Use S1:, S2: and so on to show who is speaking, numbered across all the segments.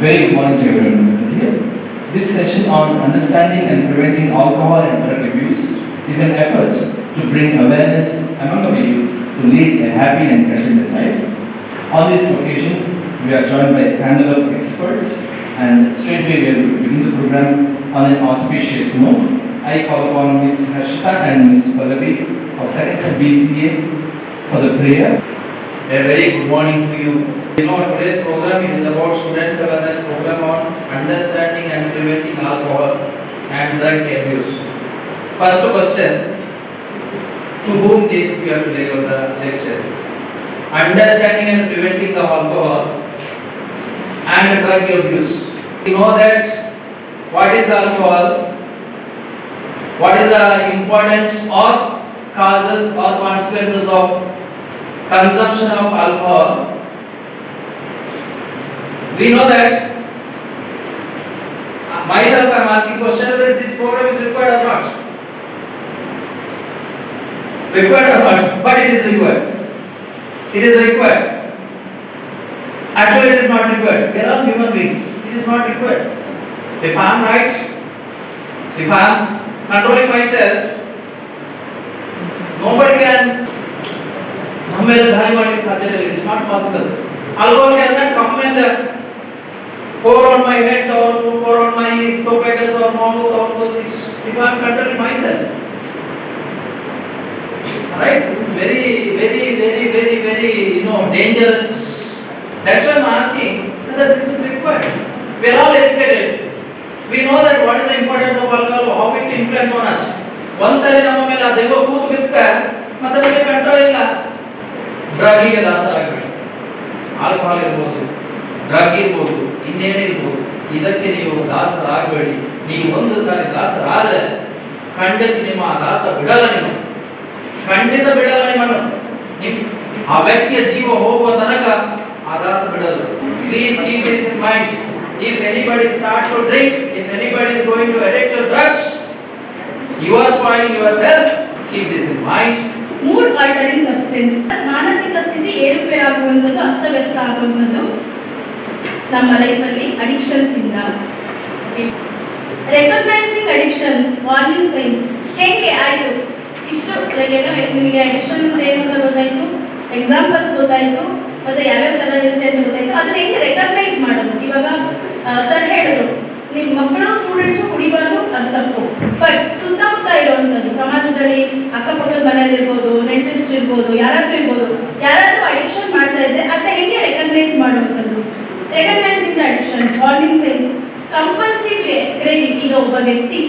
S1: Very good morning to everyone present here. This session on understanding and preventing alcohol and drug abuse is an effort to bring awareness among our youth to lead a happy and contented life. On this occasion, we are joined by a panel of experts, and straightway we will begin the program on an auspicious note. I call upon Ms. Harshita and Ms. Pallavi of second sem BCA for the prayer.
S2: A very good morning to you. You know, today's program is about students awareness program on understanding and preventing alcohol and drug abuse. First question, to whom this we have to deliver the lecture? Understanding and preventing the alcohol and drug abuse. You know that what is alcohol? What is the importance or causes or consequences of consumption of alcohol? We know that. Myself, I am asking question whether this program is required or not. Required or not? But it is required. It is required. Actually, it is not required. We are all human beings. It is not required. If I am right, if I am controlling myself, nobody can. It is not possible. Alcohol cannot come and pour on my head or pour on my esophagus or mouth or those things. If I am controlling myself, right? This is very dangerous. That's why I am asking whether this is required. We are all educated. We know that what is the importance of alcohol, how it influence on us. ಒಂದ್ಸರಿ ನಮ್ಮ ಮೇಲೆ ಆ ದೈವ ಕೂತು ಬಿಟ್ಟರೆ ಮತ್ತೆ ನಮಗೆ control ಇಲ್ಲ. ಡ್ರಗ್ಗಿಗೆ ದಾಸರಾಗಬೇಡಿ. ಆಲ್ಕೋಹಾಲ್ ಇರ್ಬೋದು, ಡ್ರಗ್ ಇರ್ಬೋದು, ಇನ್ನೇನೇ ಇರ್ಬೋದು, ಇದಕ್ಕೆ ನೀವು ದಾಸರಾಗಬೇಡಿ. ನೀವು ಒಂದು ಸಾರಿ ದಾಸರಾದರೆ ಖಂಡಿತ ನಿಮ್ಮ ದಾಸ ಬಿಡಲ್ಲ. ನೀವು ಖಂಡಿತ ಬಿಡಲ್ಲ. ನಿಮ್ಮ ಆ ವ್ಯಕ್ತಿಯ ಜೀವ ಹೋಗುವ ತನಕ ಆ ದಾಸ ಬಿಡಲ್ಲ. Please keep this in mind. If anybody start to drink, if anybody is going to addict to drugs, you are spoiling yourself. Keep this in mind.
S3: Mood altering substance, ಮಾನಸಿಕ ಸ್ಥಿತಿ ಏರುಪೇರಾಗುವಂಥದ್ದು, ಅಸ್ತವ್ಯಸ್ತ ಆಗುವಂಥದ್ದು ನಮ್ಮ ಲೈಫಲ್ಲಿ ಅಡಿಕ್ಷನ್ಸ್ ಇಂದ. Recognising addictions, warning signs. ಹೇಗೆ ಆಯಿತು ಇಷ್ಟು ನಿಮಗೆ ಅಡಿಕ್ಷನ್ ಅಂದ್ರೆ ಏನು ಅಂತ ಗೊತ್ತಾಯಿತು, ಎಕ್ಸಾಂಪಲ್ಸ್ ಗೊತ್ತಾಯಿತು, ಮತ್ತು ಯಾವ್ಯಾವ ಥರ ಇರುತ್ತೆ ಅಂತ ಗೊತ್ತಾಯಿತು. ಅದನ್ನ ಹೆಂಗೆ ರೆಕಗ್ನೈಸ್ ಮಾಡೋದು? ಇವಾಗ ಸರ್ ಹೇಳಿದ್ರು ನಿಮ್ಮ ಮಕ್ಕಳು ಸ್ಟೂಡೆಂಟ್ಸು ಕುಡಿಬಾರ್ದು, ಅದು ತಪ್ಪು. ಬಟ್ ಸುತ್ತಮುತ್ತ ಇರುವಂಥದ್ದು ಸಮಾಜದಲ್ಲಿ ಅಕ್ಕಪಕ್ಕದ ಮನೇಲಿ ಇರ್ಬೋದು, ನೆಂಟ್ರಿಸ್ಟ್ ಇರ್ಬೋದು, ಯಾರಾದ್ರೂ ಇರ್ಬೋದು, ಯಾರಾದ್ರೂ ಅಡಿಕ್ಷನ್ ಮಾಡ್ತಾ ಇದ್ರೆ ಅದನ್ನ ಹೆಂಗೆ ರೆಕಗ್ನೈಸ್ ಮಾಡುವಂಥದ್ದು? Recognising the addiction, warning signs, compulsive craving. ಈಗ ಒಬ್ಬ ವ್ಯಕ್ತಿ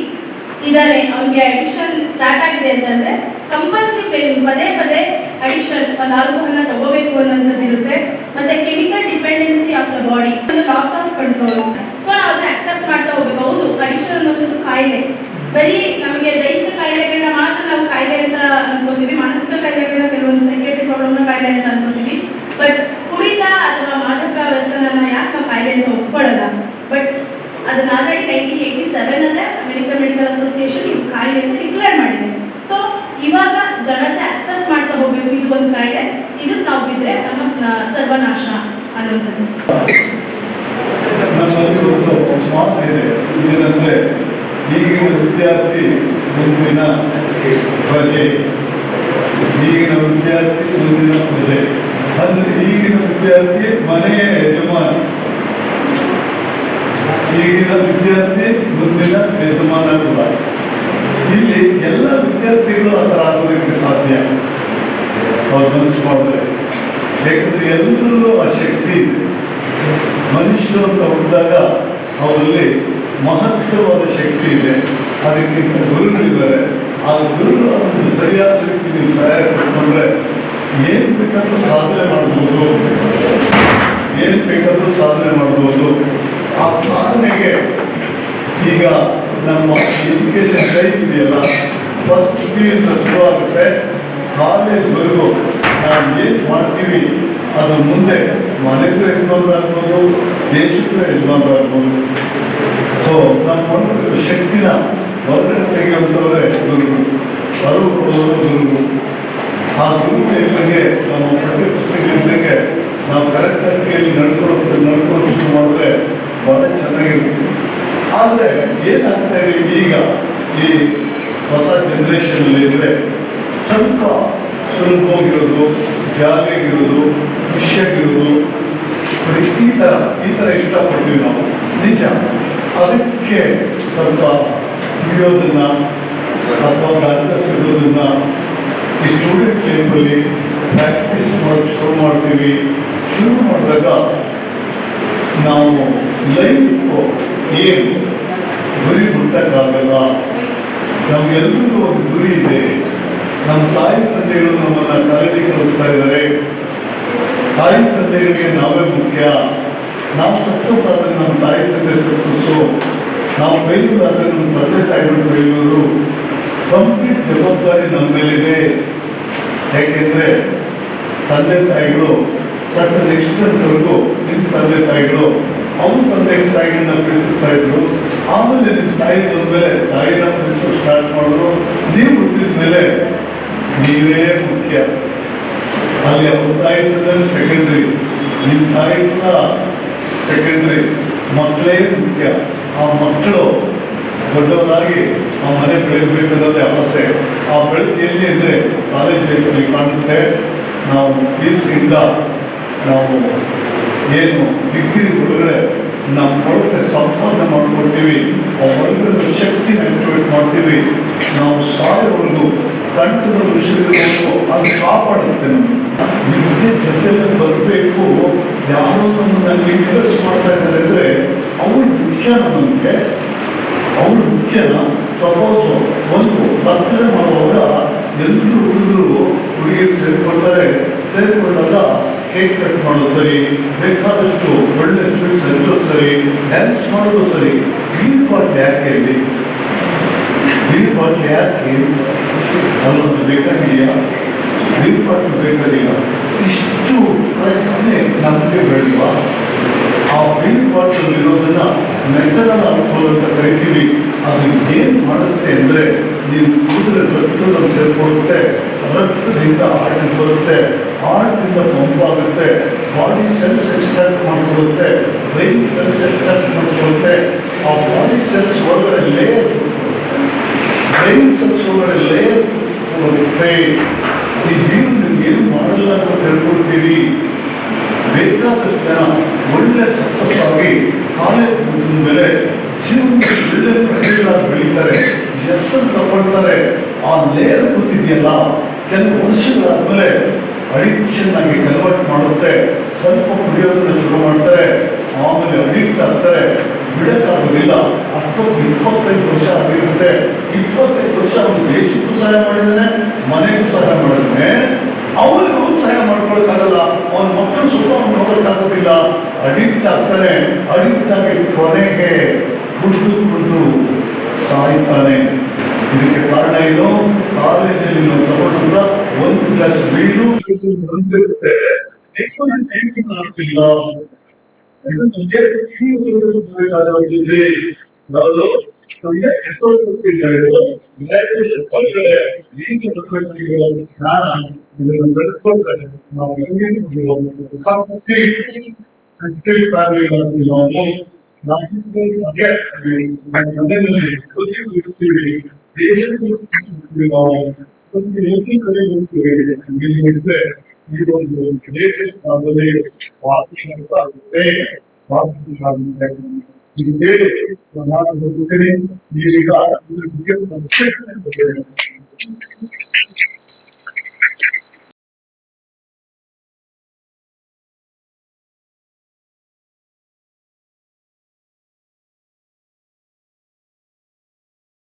S3: ಇದ್ದಾರೆ, ಅವನಿಗೆ ಅಡಿಕ್ಷನ್ ಸ್ಟಾರ್ಟ್ ಆಗಿದೆ ಅಂತಂದ್ರೆ ಕಂಪಲ್ಸಿವ್ ಕ್ರೇವಿಂಗ್, ಪದೇ ಪದೇ ಅಡಿಕ್ಷನ್, ಒಂದು ಆಲ್ಕೋಹಾಲ್ನ ತಗೋಬೇಕು ಅನ್ನೋಂಥದ್ದು ಇರುತ್ತೆ. ಮತ್ತೆ chemical dependency of the body, ಒಂದು ಲಾಸ್ ಆಫ್ ಕಂಟ್ರೋಲ್. ಸೊ ನಾವು ಅದನ್ನ ಅಕ್ಸೆಪ್ಟ್ ಮಾಡ್ತಾ ಹೋಗ್ಬೇಕು. ಹೌದು, ಅಡಿಕ್ಷನ್ ಅನ್ನೋದು ಕಾಯಿಲೆ. ಬರೀ ನಮಗೆ ದೈಹಿಕ ಕಾಯಿಲೆಗಳನ್ನ ಮಾತ್ರ ನಾವು ಕಾಯಿಲೆ ಅಂತ ಅನ್ಕೋತೀವಿ, ಮಾನಸಿಕ ಕಾಯಿಲೆಗಳನ್ನ ಕೆಲವೊಂದು ಸೈಕೇಟ್ರಿಕ್ ಪ್ರಾಬ್ಲಮ್ನ ಕಾಯಿಲೆ ಅಂತ ಅನ್ಕೋತೀವಿ. ಬಟ್ ಕುಡಿತ ಅಥವಾ ಮಾದಕ ವ್ಯಸನನ ಯಾಕೆ ನಾವು ಕಾಯಿಲೆ ಅಂತ ಒಪ್ಕೊಳ್ಳಲ್ಲ? ಬಟ್ ಅದನ್ನ ಆಲ್ರೆಡಿ 1987 ಅಲ್ಲೇ ಅಮೆರಿಕನ್ ಮೆಡಿಕಲ್ ಅಸೋಸಿಯೇಷನ್ ಇದು ಕಾಯಿಲೆ ಅಂತ ಡಿಕ್ಲೇರ್ ಮಾಡಿದೆ. ಸೊ ಇವಾಗ ಜನತೆ ಅಕ್ಸೆಪ್ಟ್ ಮಾಡ್ತಾ ಹೋಗ್ಬೇಕು, ಇದು ಒಂದು ಕಾಯಿಲೆ, ಇದಕ್ಕೆ ನಾವು ಬಿದ್ದರೆ ನಮ್ಮ ಸರ್ವನಾಶ ಅನ್ನೋಂಥದ್ದು.
S4: ನಮ್ಮಲ್ಲಿ ಮಾತು ಇದೆ, ಏನಂದರೆ ಈಗಿನ ವಿದ್ಯಾರ್ಥಿ ಮುಂದಿನ ಪ್ರಜೆ, ಈಗಿನ ವಿದ್ಯಾರ್ಥಿ ಮುಂದಿನ ಪ್ರಜೆ. ಅಂದರೆ ಈಗಿನ ವಿದ್ಯಾರ್ಥಿ ಮನೆಯ ಯಜಮಾನ, ಈಗಿನ ವಿದ್ಯಾರ್ಥಿ ಮುಂದಿನ ಯಜಮಾನ ಕೂಡ. ಇಲ್ಲಿ ಎಲ್ಲ ವಿದ್ಯಾರ್ಥಿಗಳು ಆ ಥರ ಆಗೋದಕ್ಕೆ ಸಾಧ್ಯ, ಅವ್ರು ಮನಸ್ಸು ಮಾಡಿದ್ರೆ. ಯಾಕಂದರೆ ಎಲ್ಲರಲ್ಲೂ ಆ ಶಕ್ತಿ ಇದೆ. ಮನುಷ್ಯರು ಅಂತ ಹುಟ್ಟಿದಾಗ ಅವರಲ್ಲಿ ಮಹತ್ವವಾದ ಶಕ್ತಿ ಇದೆ. ಅದಕ್ಕಿಂತ ಗುರುಗಳಿದ್ದಾರೆ. ಆ ಗುರುಗಳು ಒಂದು ಸರಿಯಾದ ರೀತಿ ನೀವು ಸಹಾಯ ಕೊಟ್ಕೊಂಡ್ರೆ ಏನು ಬೇಕಾದ್ರೂ ಸಾಧನೆ ಮಾಡ್ಬೋದು, ಏನು ಬೇಕಾದ್ರೂ ಸಾಧನೆ ಮಾಡ್ಬೋದು. ಆ ಸಾಧನೆಗೆ ಈಗ ನಮ್ಮ ಎಜುಕೇಷನ್ ಟೈಪ್ ಇದೆಯಲ್ಲ, ಫಸ್ಟ್ PU ಅಂತ ಶುರುವಾಗುತ್ತೆ, ಕಾಲೇಜ್ವರೆಗೂ ನಾವು ಏನು ಮಾಡ್ತೀವಿ ಅದು ಮುಂದೆ ಮನೆಗೂ ಯಜಮಾನರಾಗ್ಬೋದು, ದೇಶಕ್ಕೂ ಯಜಮಾನರಾಗ್ಬೋದು. ಸೊ ನಮ್ಮ ಶಕ್ತಿನ ಹೊರಗಡೆ ತೆಗೆಯುವಂಥವ್ರೆ ಗುರುಗಳು, ಅರಿವು ಕೊಡುವವರು ಗುರುಗಳು. ಆ ಗುರುಗಳಿಗೆ ನಮ್ಮ ಪಠ್ಯ ಪುಸ್ತಕಗಳಿಗೆ ನಾವು ಕರೆಕ್ಟಾಗಿ ನಡ್ಕೊಳ್ಳೋದು ಮಾಡಿದ್ರೆ ಬಹಳ ಚೆನ್ನಾಗಿರುತ್ತೆ. ಆದರೆ ಏನಾಗ್ತಾ ಇದೆ ಈಗ ಈ ಹೊಸ ಜನ್ರೇಷನಲ್ಲಿ ಅಂದರೆ ಸ್ವಲ್ಪ ಸುಲಭವಾಗಿರೋದು, ಜಾಲಿಯಾಗಿರೋದು, ಖುಷಿಯಾಗಿರೋದು, ಈ ಥರ ಇಷ್ಟಪಡ್ತೀವಿ ನಾವು, ನಿಜ. ಅದಕ್ಕೆ ಸ್ವಲ್ಪ ಕುಡಿಯೋದನ್ನ ಅಥವಾ ಗಾಂಜ ಸಿಗೋದನ್ನ ಈ ಸ್ಟೂಡೆಂಟ್ ಲೈಫಲ್ಲಿ ಪ್ರಾಕ್ಟೀಸ್ ಮಾಡೋಕ್ಕೆ ಶುರು ಮಾಡ್ತೀವಿ. ಶುರು ಮಾಡಿದಾಗ ನಾವು ಲೈಫ್ ಏನು ಗುರಿ ಮುಟ್ಟಕ್ಕಾಗಲ್ಲ. ನಮಗೆಲ್ಲರಿಗೂ ಒಂದು ಗುರಿ ಇದೆ. ನಮ್ಮ ತಾಯಿ ತಂದೆಗಳು ನಮ್ಮನ್ನು ಕಾಲೇಜಿಗೆ ಕಳಿಸ್ತಾ ಇದ್ದಾರೆ. ತಾಯಿ ತಂದೆಗಳಿಗೆ ನಾವೇ ಮುಖ್ಯ. ನಾವು ಸಕ್ಸಸ್ ಆದರೆ ನಮ್ಮ ತಾಯಿ ತಂದೆ ಸಕ್ಸಸ್ಸು, ನಾವು ಫೇಲ್ಯೂರ್ ಆದರೆ ನಮ್ಮ ತಂದೆ ತಾಯಿಗಳು ಫೇಲ್ಯೂರು. ಕಂಪ್ಲೀಟ್ ಜವಾಬ್ದಾರಿ ನಮ್ಮ ಮೇಲಿದೆ. ಯಾಕೆಂದರೆ ತಂದೆ ತಾಯಿಗಳು ಸರ್ಟನ್ ಎಕ್ಸ್ಟೆಂಟ್ವರೆಗೂ ನಿಮ್ಮ ತಂದೆ ತಾಯಿಗಳು ಅವ್ರ ತಂದೆ ತಾಯಿಗಳನ್ನ ಪ್ರೀತಿಸ್ತಾ ಇದ್ರು. ಆಮೇಲೆ ನಿಮ್ಮ ತಾಯಿ ಬಂದಮೇಲೆ ತಾಯಿನ ಪ್ರೀತಿಸೋಕೆ ಸ್ಟಾರ್ಟ್ ಮಾಡಿದ್ರು. ನೀವು ಹುಟ್ಟಿದ ಮೇಲೆ ನೀವೇ ಮುಖ್ಯ. ಅಲ್ಲಿ ಅವ್ರ ತಾಯಿ ತಂದೆ ಸೆಕೆಂಡ್ರಿ, ನಿಮ್ಮ ತಾಯಿಯಿಂದ ಸೆಕೆಂಡ್ರಿ, ಮಕ್ಕಳೇ ಮುಖ್ಯ. ಆ ಮಕ್ಕಳು ದೊಡ್ಡವರಾಗಿ ಆ ಮನೆ ಬೆಳಗಬೇಕನ್ನೋದೇ ಆಸೆ. ಆ ಬೆಳಕು ಎಲ್ಲಿ ಅಂದರೆ ಕಾಲೇಜ್ ಲೈಫಲ್ಲಿ ಕಾಣುತ್ತೆ. ನಾವು PUCಯಿಂದ ನಾವು ಏನು ಡಿಗ್ರಿ ಒಳಗಡೆ ನಮ್ಮ ಒಳಗಡೆ ಸಂಪಾದನೆ ಮಾಡ್ಕೊಳ್ತೀವಿ, ಆ ಹೊರಗಡೆ ಶಕ್ತಿನ ಆಕ್ಟಿವೇಟ್ ಮಾಡ್ತೀವಿ. ನಾವು ಸಾಯೋವರೆಗೂ ಕಂಠದ ವಿಷಯಗಳು ಅದು ಕಾಪಾಡುತ್ತೆ. ವಿದ್ಯೆ ಜೊತೆಗೆ ಬರಬೇಕು. ಯಾರು ನಮ್ಮನ್ನು ಇಂಟ್ರೆಸ್ಟ್ ಮಾಡ್ತಾ ಇದ್ದಾರೆ ಅಂದರೆ ಅವ್ರು ಮುಖ್ಯ. ನಮಗೆ ಅವ್ರು ಮುಖ್ಯನ. ಸಪೋಸ್ ಒಂದು ಬರ್ತಡೇ ಮಾಡುವಾಗ ಎಲ್ಲರೂ ಹುಡುಗಿರು ಸೇರಿಕೊಳ್ತಾರೆ. ಸೇರಿಕೊಂಡಾಗ ಕೇಕ್ ಕಟ್ ಮಾಡೋದು ಸರಿ, ಬೇಕಾದಷ್ಟು ಒಳ್ಳೆ ಸ್ವೀಟ್ಸ್ ಹಂಚೋದು ಸರಿ, ಡ್ಯಾನ್ಸ್ ಮಾಡೋದು ಸರಿ. ಬೀರ್ ಬಾಟ್ಲಿ ಯಾಕೆ ಇಲ್ಲಿ? ಬೀರ್ ಬಾಟ್ಲಿ ಯಾಕೆ ಅಲ್ಲೊಂದು ಬೇಕಾಗಿದೆಯಾ? ಬೀರ್ ಬಾಟ್ಲಿ ಬೇಕಾಗಿಲ್ಲ. ಇಷ್ಟು ಪ್ರಜ್ಞೆ ನಮಗೆ ಬೇಡವಾ? ಆ ಬೀರ್ ಬಾಟಲ್ ಇರೋದನ್ನ ಮೆಥಡಲ್ ಆಲ್ಕೋಹಾಲ್ ಅಂತ ಕರಿತೀವಿ. ಅದು ಏನು ಮಾಡುತ್ತೆ ಅಂದರೆ ನೀವು ಕುಡಿದ್ರೆ ರಕ್ತದಲ್ಲಿ ಸೇರಿಕೊಳ್ಳುತ್ತೆ, ರಕ್ತದಿಂದ ಹಾರ್ಟಿಗೆ ಬರುತ್ತೆ, ಹಾರ್ಟಿಂದ ಪಂಪ್ ಆಗುತ್ತೆ, ಬಾಡಿ ಸೆಲ್ಸ್ ಎಕ್ಸ್ಟ್ರಾಕ್ಟ್ ಮಾಡ್ಕೊಳ್ಳುತ್ತೆ, ಬ್ರೈನ್ ಸೆಲ್ಸ್ ಎಕ್ಸ್ಟ್ರಾಕ್ಟ್ ಮಾಡ್ಕೊಳ್ಳುತ್ತೆ. ಆ ಬಾಡಿ ಸೆಲ್ಸ್ ಒಳಗಡೆ ಲೇಯರ್, ಬ್ರೈನ್ ಸೆಲ್ಸ್ ಒಳಗಡೆ ಲೇಯರ್ ಬರುತ್ತೆ. ಈ ನೀರು ನಿಮ್ಗೆ ಏನು ಮಾಡಲ್ಲ ಅಂತ ತಿಳ್ಕೊಳ್ತೀವಿ. ಬೇಕಾದಷ್ಟು ಜನ ಒಳ್ಳೆ ಸಕ್ಸಸ್ ಆಗಿ ಕಾಲೇಜ್ ಮುಗಿದ ಮೇಲೆ ಜೀವನದಲ್ಲಿ ಒಳ್ಳೆ ಪ್ರತಿಭೆಗಳಾಗಿ ಬೆಳೀತಾರೆ, ಹೆಸರು ತಗೊಳ್ತಾರೆ. ಆ ಲೇಯರ್ ಕೂತಿದೆಯಲ್ಲ, ಕೆಲವು ವರ್ಷಗಳಾದ್ಮೇಲೆ ಅಡಿಕ್ಷನ್ ಆಗಿ ಕನ್ವರ್ಟ್ ಮಾಡುತ್ತೆ. ಸ್ವಲ್ಪ ಕುಡಿಯೋದನ್ನ ಶುರು ಮಾಡ್ತಾರೆ, ಆಮೇಲೆ ಅಡಿಕ್ಟ್ ಆಗ್ತಾರೆ, ಬಿಡಕ್ಕಾಗೋದಿಲ್ಲ. ಅಷ್ಟೊಂದು 25 ವರ್ಷ ಆಗಿರುತ್ತೆ. 25 ವರ್ಷ ಅವನು ದೇಶಕ್ಕೂ ಸಹಾಯ ಮಾಡಿದ್ದಾನೆ, ಮನೆಗೂ ಸಹಾಯ ಮಾಡಿದ್ದಾನೆ. ಅವನಿಗೆ ಅವನು ಸಹಾಯ ಮಾಡ್ಕೊಳಕ್ಕಾಗಲ್ಲ, ಅವನ ಮಕ್ಕಳು ಸ್ವಲ್ಪ ಅವ್ನು ನೋಡೋಕ್ಕಾಗೋದಿಲ್ಲ. ಅಡಿಕ್ಟ್ ಆಗ್ತಾನೆ. ಅಡಿಕ್ಟ್ ಆಗಿ ಕೊನೆಗೆ ಕುಡಿದು ಸಾಯ್ತಾನೆ. ಇದಕ್ಕೆ ಕಾರಣ ಏನು? ಕಾಲೇಜಲ್ಲಿ ನಾವು ತಗೊಂಡ ಒಂದು ಗ್ಲಾಸ್ ಬೀರು ಅನಿಸಿರುತ್ತೆ. ನಾವು SSLC succeed family